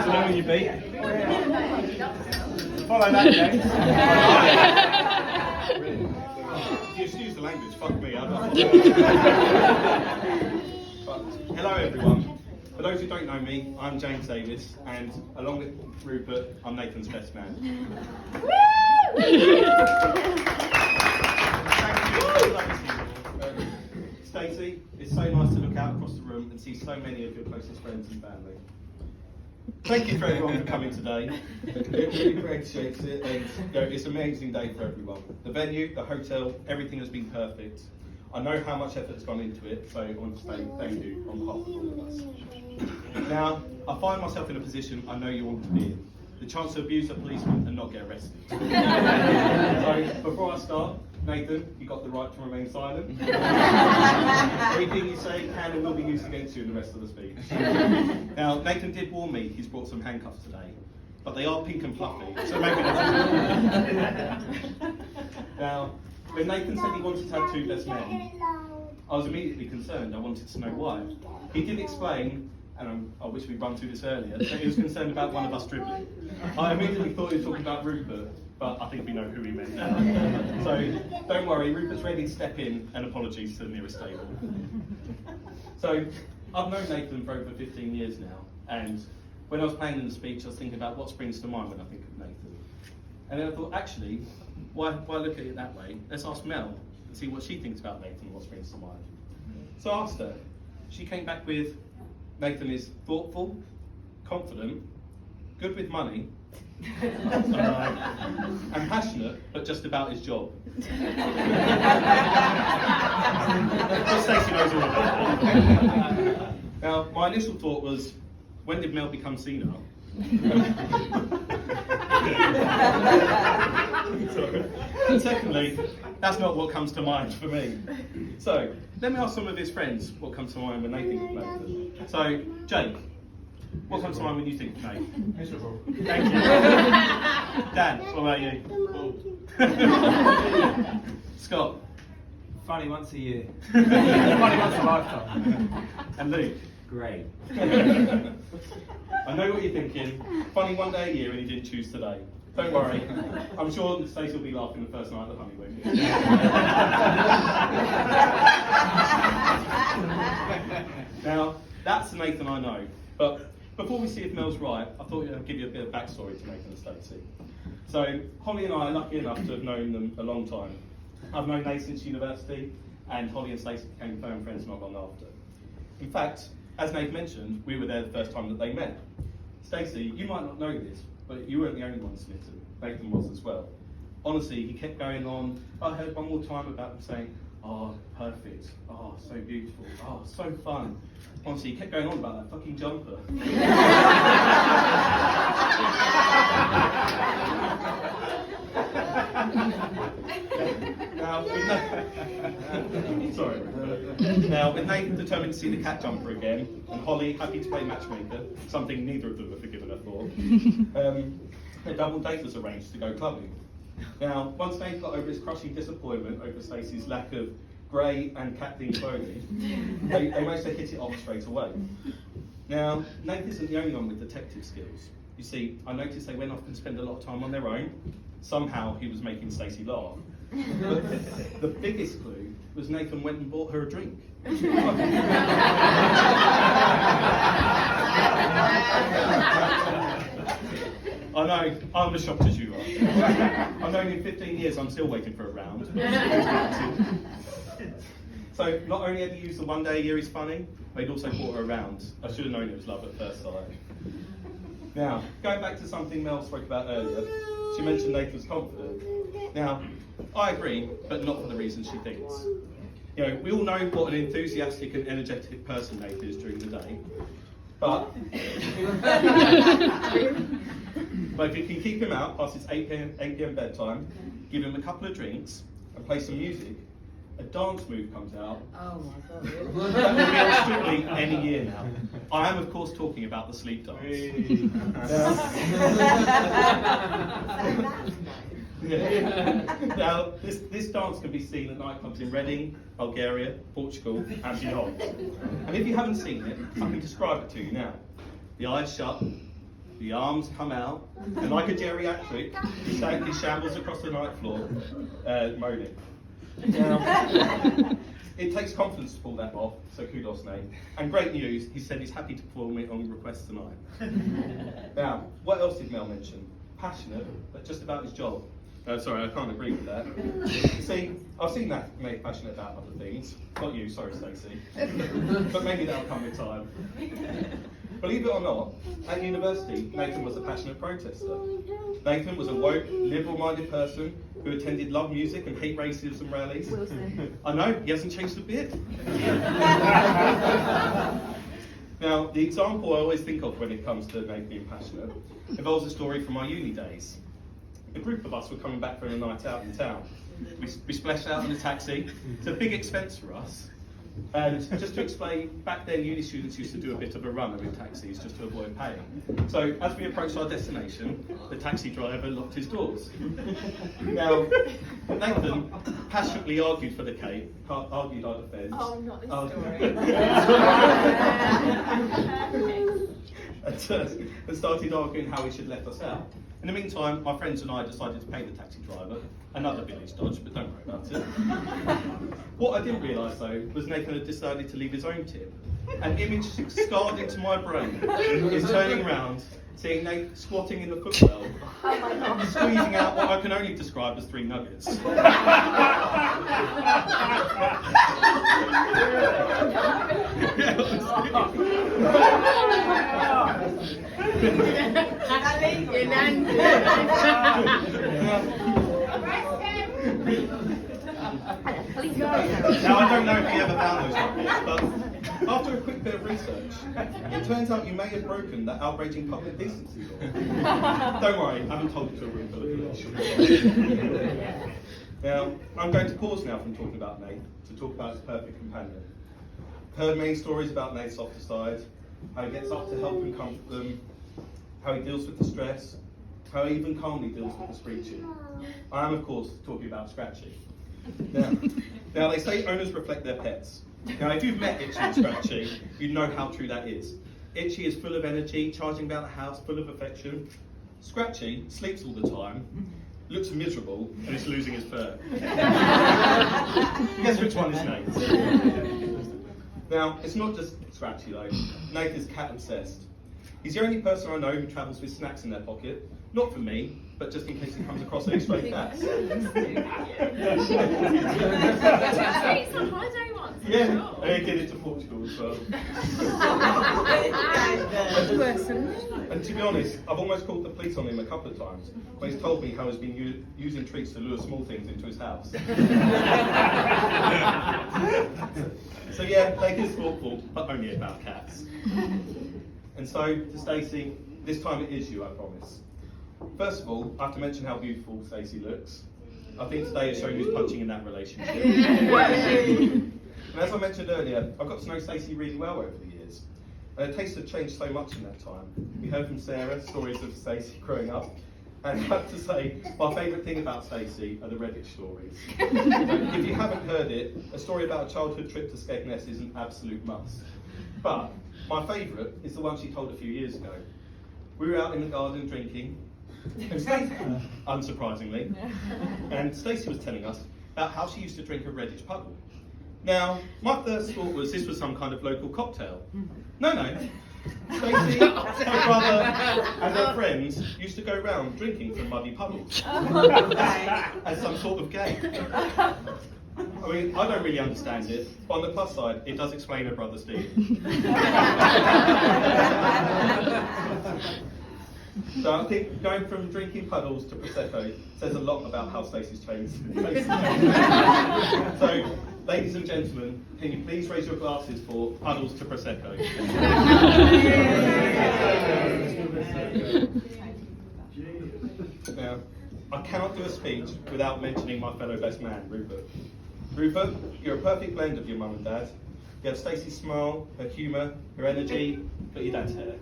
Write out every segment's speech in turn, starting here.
know who you beat? Follow that, James. Excuse the language, fuck me. But, hello everyone. For those who don't know me, I'm James Davis, and along with Rupert, I'm Nathan's best man. Stacey, it's so nice to look out across the room and see so many of your closest friends and family. Thank you for everyone for coming today. It really appreciates it, and it's an amazing day for everyone. The venue, the hotel, everything has been perfect. I know how much effort has gone into it, so I want to say thank you on behalf of all of us. Now, I find myself in a position I know you want to be in. The chance to abuse a policeman and not get arrested. So, before I start, Nathan, you got the right to remain silent. Anything you say can and will be used against you in the rest of the speech. Now, Nathan did warn me he's brought some handcuffs today, but they are pink and fluffy, so maybe that's Now, when Nathan said he wanted to have two best men, I was immediately concerned. I wanted to know why. He did explain, and I wish we'd run through this earlier, that he was concerned about one of us dribbling. I immediately thought he was talking about Rupert, but I think we know who he meant now. So don't worry, Rupert's ready to step in, and apologies to the nearest stable. So I've known Nathan for over 15 years now, and when I was planning the speech, I was thinking about what springs to mind when I think of Nathan. And then I thought, actually, why look at it that way? Let's ask Mel and see what she thinks about Nathan and what springs to mind. So I asked her. She came back with, Nathan is thoughtful, confident, good with money, and passionate, but just about his job. Just Stacey knows all about that. Now, my initial thought was, when did Mel become senile? And secondly, that's not what comes to mind for me. So, let me ask some of his friends what comes to mind when they think of Nathan. So, Jake, what comes to mind when you think of Nathan? Miserable. Thank you. Dan, what about you? Scott? Funny once a year. Funny once a lifetime. And Luke? Great. I know what you're thinking. Funny one day a year and he didn't choose today. Don't worry. I'm sure Stacey will be laughing the first night of the honeymoon. Now, that's the Nathan I know. But before we see if Mel's right, I thought I'd give you a bit of backstory to Nathan and Stacey. So, Holly and I are lucky enough to have known them a long time. I've known Nate since university, and Holly and Stacey became firm friends not long after. In fact, as Nate mentioned, we were there the first time that they met. Stacey, you might not know this, but you weren't the only one smitten. Nathan was as well. Honestly, he kept going on. I heard one more time about him saying, oh, perfect. Oh, so beautiful. Oh, so fun. Honestly, he kept going on about that fucking jumper. Now, with Nathan determined to see the cat jumper again, and Holly happy to play matchmaker, something neither of them have forgiven her for, a double date was arranged to go clubbing. Now, once Nate got over his crushing disappointment over Stacey's lack of grey and cat-themed clothing, they managed to hit it off straight away. Now, Nate isn't the only one with detective skills. You see, I noticed they went off and spent a lot of time on their own. Somehow he was making Stacey laugh. But the biggest clue was Nathan went and bought her a drink. I know, I'm as shocked as you are. I've known him 15 years, I'm still waiting for a round. So, not only had he used the one day a year he's funny, but he'd also bought her around. I should have known it was love at first sight. Now, going back to something Mel spoke about earlier, she mentioned Nathan was confident. Now, I agree, but not for the reasons she thinks. You know, we all know what an enthusiastic and energetic person Nathan is during the day, but if you can keep him out past his 8 p.m. bedtime, give him a couple of drinks, and play some music, a dance move comes out, Oh my god. that will be on Strictly any year now. I am, of course, talking about the sleep dance. Now, this dance can be seen at nightclubs in Reading, Bulgaria, Portugal, and beyond. And if you haven't seen it, I can describe it to you now. The eyes shut, the arms come out, and like a geriatric, he shambles across the night floor, moaning. Now, it takes confidence to pull that off, so kudos, Nate. And great news, he said he's happy to perform it on request tonight. Now, what else did Mel mention? Passionate, but just about his job. Sorry, I can't agree with that. See, I've seen that Nate passionate about other things. Not you, sorry, Stacey. But maybe that'll come with time. Believe it or not, at university, Nathan was a passionate protester. Nathan was a woke, liberal-minded person who attended love music and hate racism rallies. I know, he hasn't changed a bit. Now, the example I always think of when it comes to Nathan being passionate involves a story from my uni days. A group of us were coming back from a night out in town. We splashed out in a taxi. It's a big expense for us. And just to explain, back then uni students used to do a bit of a runner in taxis just to avoid paying. So as we approached our destination, the taxi driver locked his doors. Now, Nathan passionately argued for the cape, argued our defence. Oh, not this story. And started arguing how he should let us out. In the meantime, my friends and I decided to pay the taxi driver, another village dodge, but don't worry about it. What I didn't realise though was Nathan had decided to leave his own tip. An image scarred into my brain is turning round, seeing Nate squatting in the footwell, squeezing out what I can only describe as 3 nuggets. Now, I don't know if you ever found those nuggets, but after a quick bit of research, it turns out you may have broken that outraging public decency law. Don't worry, I haven't told it to a room full of village. Now, I'm going to pause now from talking about Nate to talk about his perfect companion. Heard many stories about Nate's softer side, how he gets up to help and comfort them, how he deals with the stress, how he even calmly deals with the screeching. I am, of course, talking about Scratchy. Now they say owners reflect their pets. Now, if you've met Itchy and Scratchy, you know how true that is. Itchy is full of energy, charging about the house, full of affection. Scratchy sleeps all the time, looks miserable, and is losing his fur. Guess which one is Nate? Now, it's not just Scratchy though. Nate is cat obsessed. He's the only person I know who travels with snacks in their pocket. Not for me, but just in case he comes across any stray cats. Yeah, and he did it to Portugal as well. And to be honest, I've almost called the police on him a couple of times when he's told me how he's been using treats to lure small things into his house. So yeah, Blake is thoughtful, but only about cats. And so, to Stacey, this time it is you, I promise. First of all, I have to mention how beautiful Stacey looks. I think today has shown who's punching in that relationship. And as I mentioned earlier, I've got to know Stacey really well over the years. And her tastes have changed so much in that time. We heard from Sarah stories of Stacey growing up. And I have to say, my favourite thing about Stacey are the Redditch stories. If you haven't heard it, a story about a childhood trip to Skegness is an absolute must. But my favourite is the one she told a few years ago. We were out in the garden drinking, and Stacey, unsurprisingly, and Stacey was telling us about how she used to drink a Redditch puddle. Now, my first thought was this was some kind of local cocktail. No. Stacey, her brother, and her friends used to go round drinking from muddy puddles as some sort of game. I mean, I don't really understand it, but on the plus side, it does explain her brother's deed. So I think going from drinking puddles to Prosecco says a lot about how Stacey's changed. So, ladies and gentlemen, can you please raise your glasses for puddles to Prosecco? Now, I cannot do a speech without mentioning my fellow best man, Rupert. Rupert, you're a perfect blend of your mum and dad. You have Stacey's smile, her humour, her energy, but your dad's hair.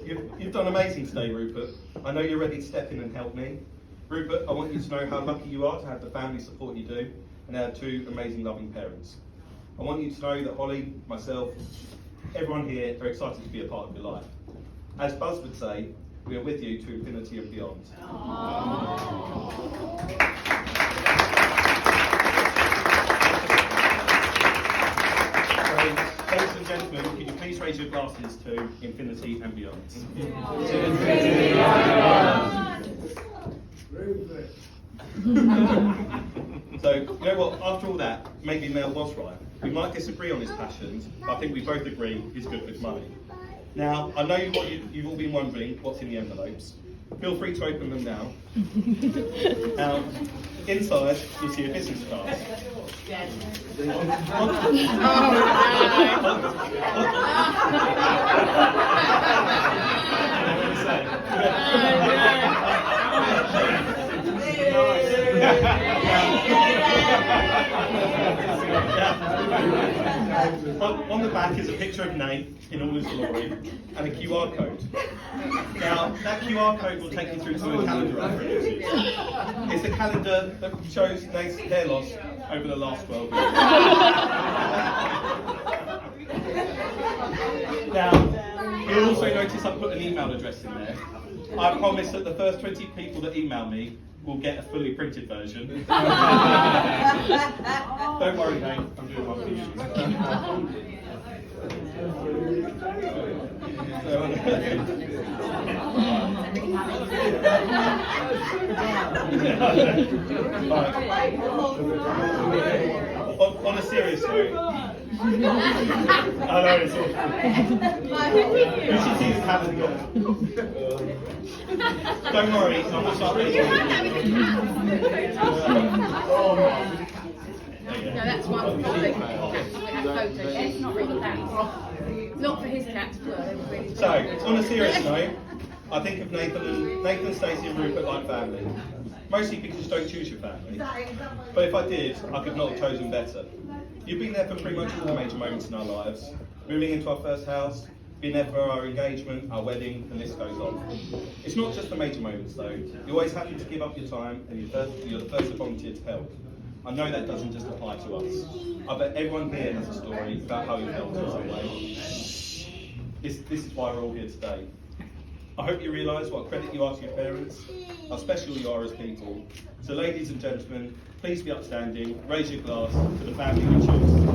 You've done amazing today, Rupert. I know you're ready to step in and help me. Rupert, I want you to know how lucky you are to have the family support you do and have two amazing, loving parents. I want you to know that Holly, myself, everyone here are excited to be a part of your life. As Buzz would say, we are with you to infinity and beyond. Ladies and gentlemen, can you please raise your glasses to infinity and beyond? So, you know what, after all that, maybe Mel was right. We might disagree on his passions, but I think we both agree he's good with money. Now, I know you've all been wondering what's in the envelopes. Feel free to open them now. Now, inside, you'll see a business card. On the back is a picture of Nate in all his glory and a QR code. Now, that QR code will take you through to a calendar I've created. It's a calendar that shows Nate's hair loss over the last 12 years. Now, you'll also notice I put an email address in there. I promise that the first 20 people that email me will get a fully printed version. Don't worry, Nate, I'm doing one for you. On a serious note, I know it's awful. You should see the calendar. Don't worry, I'm not sorry. No, that's one. We have photos. It's not really that. Not for his cats, but they were really. So, on a serious note, I think of Nathan, Stacey and Rupert like family. Mostly because you don't choose your family. But if I did, I could not have chosen better. You've been there for pretty much all the major moments in our lives. Moving into our first house, being there for our engagement, our wedding, and this goes on. It's not just the major moments though. You're always happy to give up your time and you're the first to volunteer to help. I know that doesn't just apply to us. I bet everyone here has a story about how you helped in some way. This is why we're all here today. I hope you realise what credit you are to your parents, how special you are as people. So ladies and gentlemen, please be upstanding, raise your glass to the family we choose.